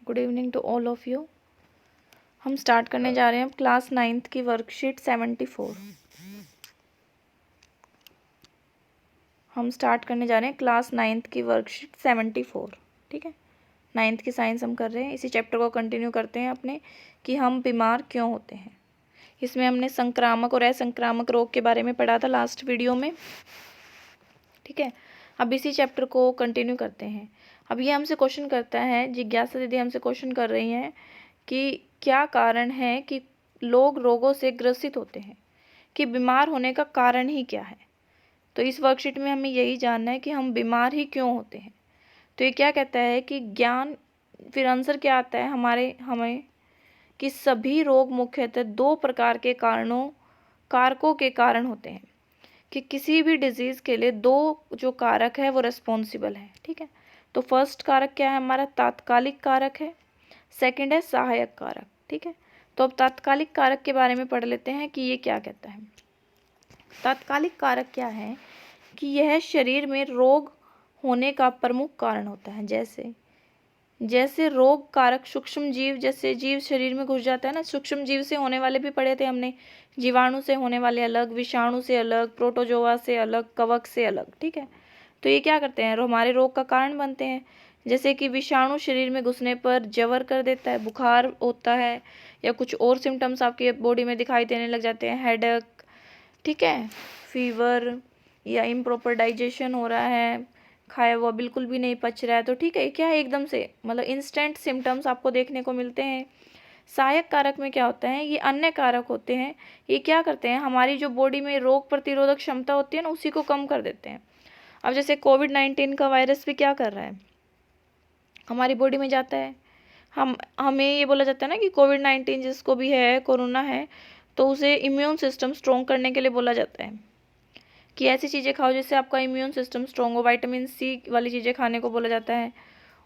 Good evening to all of you. हम start करने जा रहे हैं क्लास 9th की वर्कशीट 74। हम स्टार्ट करने जा रहे हैं क्लास 9th की वर्कशीट 74। ठीक है, 9th की साइंस हम कर रहे हैं। इसी चैप्टर को कंटिन्यू करते हैं अपने कि हम बीमार क्यों होते हैं। इसमें हमने संक्रामक और असंक्रामक रोग के बारे में पढ़ा था लास्ट वीडियो में। ठीक है, अब इसी चैप्टर को कंटिन्यू करते हैं। अब ये हमसे क्वेश्चन करता है, जिज्ञासा दीदी हमसे क्वेश्चन कर रही हैं कि क्या कारण है कि लोग रोगों से ग्रसित होते हैं, कि बीमार होने का कारण ही क्या है। तो इस वर्कशीट में हमें यही जानना है कि हम बीमार ही क्यों होते हैं। तो ये क्या कहता है कि ज्ञान, फिर आंसर क्या आता है हमें कि सभी रोग मुख्यतः दो प्रकार के कारकों के कारण होते हैं, कि किसी भी डिजीज़ के लिए दो जो कारक है वो रिस्पॉन्सिबल है। ठीक है, तो फर्स्ट कारक क्या है हमारा, तात्कालिक कारक है। सेकंड है सहायक कारक। ठीक है, तो अब तात्कालिक कारक के बारे में पढ़ लेते हैं कि ये क्या कहता है। तात्कालिक कारक क्या है कि यह शरीर में रोग होने का प्रमुख कारण होता है। जैसे रोग कारक सूक्ष्म जीव, जैसे जीव शरीर में घुस जाता है ना, सूक्ष्म जीव से होने वाले भी पढ़े थे हमने। जीवाणु से होने वाले अलग, विषाणु से अलग, प्रोटोजोआ से अलग, कवक से अलग। ठीक है, तो ये क्या करते हैं, हमारे रोग का कारण बनते हैं। जैसे कि विषाणु शरीर में घुसने पर जवर कर देता है, बुखार होता है, या कुछ और सिम्टम्स आपके बॉडी में दिखाई देने लग जाते हैं, हेडेक, ठीक है, फीवर, या इम्प्रॉपर डाइजेशन हो रहा है, खाया हुआ बिल्कुल भी नहीं पच रहा है। तो ठीक है, क्या है, एकदम से मतलब इंस्टेंट सिम्टम्स आपको देखने को मिलते हैं। सहायक कारक में क्या होता है, ये अन्य कारक होते हैं। ये क्या करते हैं, हमारी जो बॉडी में रोग प्रतिरोधक क्षमता होती है ना, उसी को कम कर देते हैं। अब जैसे कोविड-19 का वायरस भी क्या कर रहा है, हमारी बॉडी में जाता है। हमें ये बोला जाता है ना कि कोविड-19 जिसको भी है, कोरोना है, तो उसे इम्यून सिस्टम स्ट्रॉन्ग करने के लिए बोला जाता है कि ऐसी चीज़ें खाओ जिससे आपका इम्यून सिस्टम स्ट्रॉन्ग हो। विटामिन सी वाली चीज़ें खाने को बोला जाता है,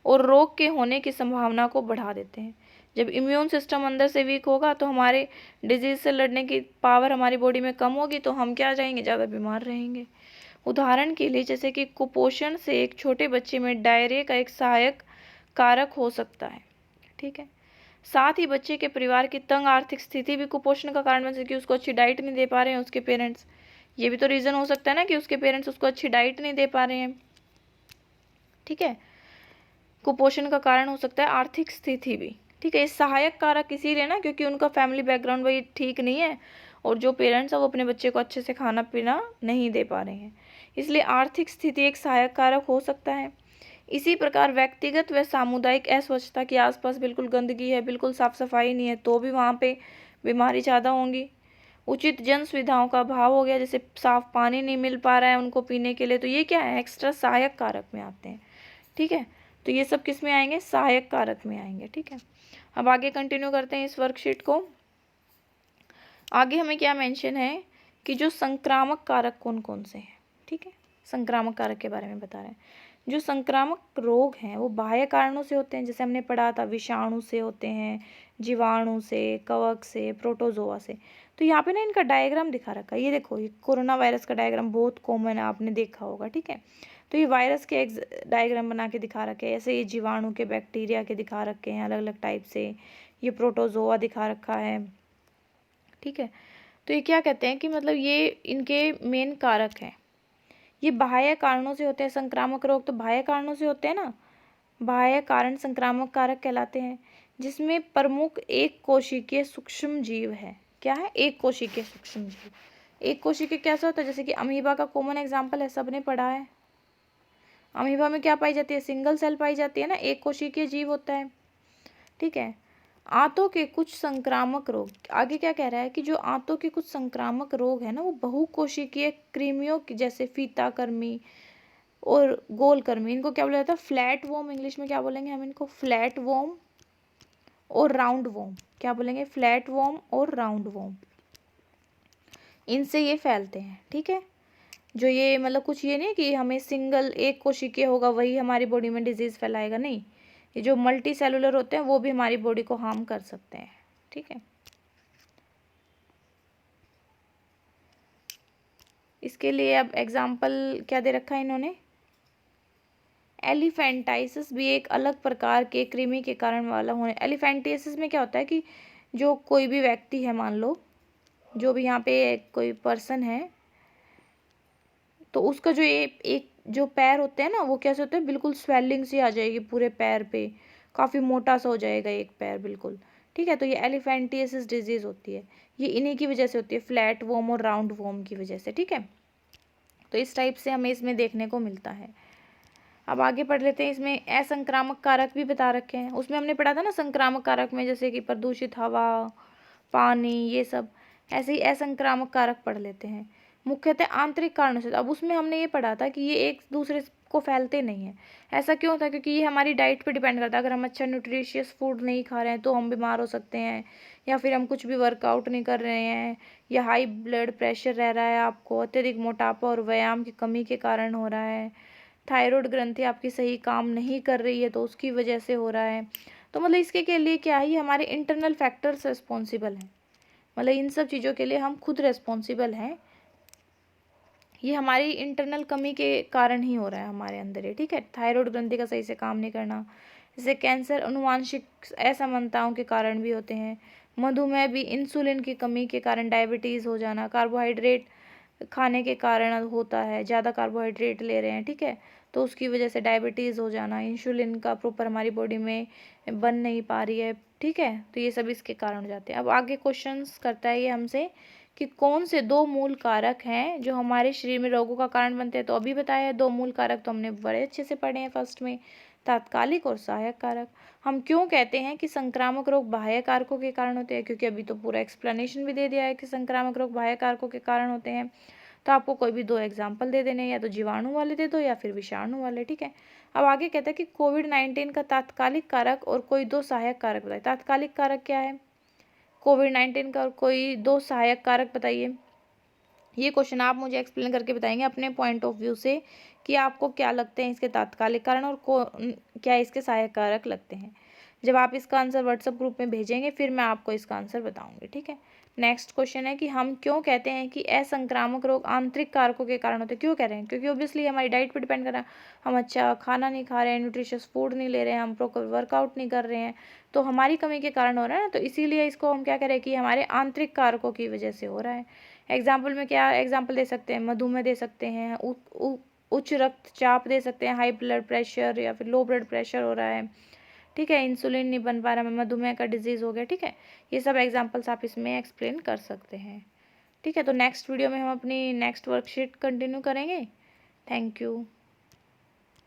और रोग के होने की संभावना को बढ़ा देते हैं। जब इम्यून सिस्टम अंदर से वीक होगा तो हमारे डिजीज़ से लड़ने की पावर हमारी बॉडी में कम होगी, तो हम क्या जाएंगे, ज़्यादा बीमार रहेंगे। उदाहरण के लिए जैसे कि कुपोषण से एक छोटे बच्चे में डायरिया का एक सहायक कारक हो सकता है। ठीक है, साथ ही बच्चे के परिवार की तंग आर्थिक स्थिति भी कुपोषण का कारण बन सकती है, कि उसको अच्छी डाइट नहीं दे पा रहे हैं उसके पेरेंट्स। ये भी तो रीज़न हो सकता है ना कि उसके पेरेंट्स उसको अच्छी डाइट नहीं दे पा रहे हैं। ठीक है, कुपोषण का कारण हो सकता है आर्थिक स्थिति भी। ठीक है, ये सहायक कारक इसीलिए ना क्योंकि उनका फैमिली बैकग्राउंड वही ठीक नहीं है, और जो पेरेंट्स हैं वो अपने बच्चे को अच्छे से खाना पीना नहीं दे पा रहे हैं, इसलिए आर्थिक स्थिति एक सहायक कारक हो सकता है। इसी प्रकार व्यक्तिगत व सामुदायिक अस्वच्छता के आसपास बिल्कुल गंदगी है, बिल्कुल साफ सफाई नहीं है, तो भी वहाँ पे बीमारी ज़्यादा होंगी। उचित जन सुविधाओं का अभाव हो गया, जैसे साफ पानी नहीं मिल पा रहा है उनको पीने के लिए, तो ये क्या है, एक्स्ट्रा सहायक कारक में आते हैं। ठीक है, तो ये सब किस में आएंगे, सहायक कारक में आएंगे। ठीक है, अब आगे कंटिन्यू करते हैं इस वर्कशीट को। आगे हमें क्या मेंशन है कि जो संक्रामक कारक कौन कौन से हैं। ठीक है, संक्रामक कारक के बारे में बता रहे हैं। जो संक्रामक रोग हैं वो बाह्य कारणों से होते हैं, जैसे हमने पढ़ा था, विषाणु से होते हैं, जीवाणु से, कवक से, प्रोटोजोआ से। तो यहाँ पे ना इनका डायग्राम दिखा रखा है, ये देखो, ये कोरोना वायरस का डायग्राम बहुत कॉमन है, आपने देखा होगा। ठीक है, तो ये वायरस के डायग्राम बना के दिखा रखे हैं, ऐसे ये जीवाणु के, बैक्टीरिया के दिखा रखे हैं अलग अलग टाइप से, ये प्रोटोजोआ दिखा रखा है। ठीक है, तो ये क्या कहते हैं कि मतलब ये इनके मेन कारक हैं, ये बाह्य कारणों से होते हैं। संक्रामक रोग तो बाह्य कारणों से होते हैं ना, बाह्य कारण संक्रामक कारक कहलाते हैं, जिसमें प्रमुख एक कोशिकीय सूक्ष्म जीव है। क्या है, एक कोशिकीय सूक्ष्म जीव। एक कोशिकीय कैसा होता है, जैसे कि अमीबा का कॉमन एग्जाम्पल है, सबने पढ़ा है। अमीबा में क्या पाई जाती है, सिंगल सेल पाई जाती है ना, एक कोशिकीय जीव होता है। ठीक है, आंतों के कुछ संक्रामक रोग, आगे क्या कह रहा है कि जो आंतों के कुछ संक्रामक रोग है ना, वो बहुकोशिकीय कृमियों की, जैसे फीता कर्मी और गोल कर्मी, इनको क्या बोला जाता है, फ्लैट वॉर्म। इंग्लिश में क्या बोलेंगे हम इनको, फ्लैट वॉर्म और राउंड वॉर्म। क्या बोलेंगे, फ्लैट वॉर्म और राउंड वॉर्म, इनसे ये फैलते हैं। ठीक है, जो ये मतलब कुछ ये नहीं कि हमें सिंगल एक कोशिकीय होगा वही हमारी बॉडी में डिजीज़ फैलाएगा, नहीं, ये जो मल्टी सेलुलर होते हैं वो भी हमारी बॉडी को हार्म कर सकते हैं। ठीक है, इसके लिए अब एग्जाम्पल क्या दे रखा है इन्होंने, एलिफेंटाइसिस भी एक अलग प्रकार के कृमि के कारण वाला होने। एलिफेंटाइसिस में क्या होता है कि जो कोई भी व्यक्ति है, मान लो जो भी यहाँ पे कोई पर्सन है, तो उसका जो एक जो पैर होते हैं ना, वो कैसे होते हैं, बिल्कुल स्वेलिंग सी आ जाएगी पूरे पैर पे, काफ़ी मोटा सा हो जाएगा एक पैर बिल्कुल। ठीक है, तो ये एलिफेंटियासिस डिजीज़ होती है, ये इन्हीं की वजह से होती है, फ्लैट वोम और राउंड वोम की वजह से। ठीक है, तो इस टाइप से हमें इसमें देखने को मिलता है। अब आगे पढ़ लेते हैं। इसमें असंक्रामक कारक भी बता रखे हैं। उसमें हमने पढ़ा था ना संक्रामक कारक में, जैसे कि प्रदूषित हवा, पानी, ये सब। ऐसे ही असंक्रामक कारक पढ़ लेते हैं। मुख्यतः आंतरिक कारणों से। अब उसमें हमने ये पढ़ा था कि ये एक दूसरे को फैलते नहीं हैं। ऐसा क्यों होता है? क्योंकि ये हमारी डाइट पे डिपेंड करता है। अगर हम अच्छा न्यूट्रिशियस फूड नहीं खा रहे हैं तो हम बीमार हो सकते हैं, या फिर हम कुछ भी वर्कआउट नहीं कर रहे हैं, या हाई ब्लड प्रेशर रह रहा है आपको, अत्यधिक मोटापा और व्यायाम की कमी के कारण हो रहा है, थायराइड ग्रंथि आपकी सही काम नहीं कर रही है तो उसकी वजह से हो रहा है। तो मतलब इसके के लिए क्या है, ये हमारे इंटरनल फैक्टर्स रिस्पॉन्सिबल हैं। मतलब इन सब चीज़ों के लिए हम खुद रिस्पॉन्सिबल हैं। ये हमारी इंटरनल कमी के कारण ही हो रहा है हमारे अंदर ये। ठीक है, थायराइड ग्रंथि का सही से काम नहीं करना, जैसे कैंसर अनुवांशिक असमानताओं के कारण भी होते हैं। मधुमेह भी इंसुलिन की कमी के कारण, डायबिटीज़ हो जाना, कार्बोहाइड्रेट खाने के कारण होता है, ज़्यादा कार्बोहाइड्रेट ले रहे हैं। ठीक है, तो उसकी वजह से डायबिटीज़ हो जाना, इंसुलिन का प्रॉपर हमारी बॉडी में बन नहीं पा रही है। ठीक है, तो ये सब इसके कारण हो जाते हैं। अब आगे क्वेश्चंस करता है ये हमसे कि कौन से दो मूल कारक हैं जो हमारे शरीर में रोगों का कारण बनते हैं। तो अभी बताया है दो मूल कारक, तो हमने बड़े अच्छे से पढ़े हैं फर्स्ट में, तात्कालिक और सहायक कारक। हम क्यों कहते हैं कि संक्रामक रोग बाह्य कारकों के कारण होते हैं? क्योंकि अभी तो पूरा एक्सप्लेनेशन भी दे दिया है कि संक्रामक रोग बाह्य कारकों के कारण होते हैं। तो आपको कोई भी दो एग्जाम्पल दे देने, या तो जीवाणु वाले दे दो या फिर विषाणु वाले। ठीक है, अब आगे कहता है कि कोविड-19 का तात्कालिक कारक और कोई दो सहायक कारक बताइए। तात्कालिक कारक क्या है? कोविड-19 का, और कोई दो सहायक कारक बताइए। ये क्वेश्चन आप मुझे एक्सप्लेन करके बताएंगे अपने पॉइंट ऑफ व्यू से कि आपको क्या लगते हैं इसके तात्कालिक कारण और क्या इसके सहायक कारक लगते हैं। जब आप इसका आंसर व्हाट्सएप ग्रुप में भेजेंगे फिर मैं आपको इसका आंसर बताऊंगी। ठीक है, नेक्स्ट क्वेश्चन है कि हम क्यों कहते हैं कि असंक्रामक रोग आंतरिक कारकों के कारण होते हैं? क्यों कह रहे हैं? क्योंकि ऑब्वियसली हमारी डाइट पर डिपेंड कर रहा है। हम अच्छा खाना नहीं खा रहे हैं, न्यूट्रिशियस फूड नहीं ले रहे हैं, हम प्रॉपर वर्कआउट नहीं कर रहे हैं, तो हमारी कमी के कारण हो रहा है ना। तो इसीलिए इसको हम क्या कह रहे हैं कि हमारे आंतरिक कारकों की वजह से हो रहा है। एग्जाम्पल में क्या एग्जाम्पल दे सकते हैं? मधुमेह दे सकते हैं, उच्च रक्तचाप दे सकते हैं, हाई ब्लड प्रेशर या फिर लो ब्लड प्रेशर हो रहा है। ठीक है, इंसुलिन नहीं बन पा रहा, मधुमेह का डिजीज़ हो गया। ठीक है, ये सब एग्जाम्पल्स आप इसमें एक्सप्लेन कर सकते हैं। ठीक है, तो नेक्स्ट वीडियो में हम अपनी नेक्स्ट वर्कशीट कंटिन्यू करेंगे। Thank you.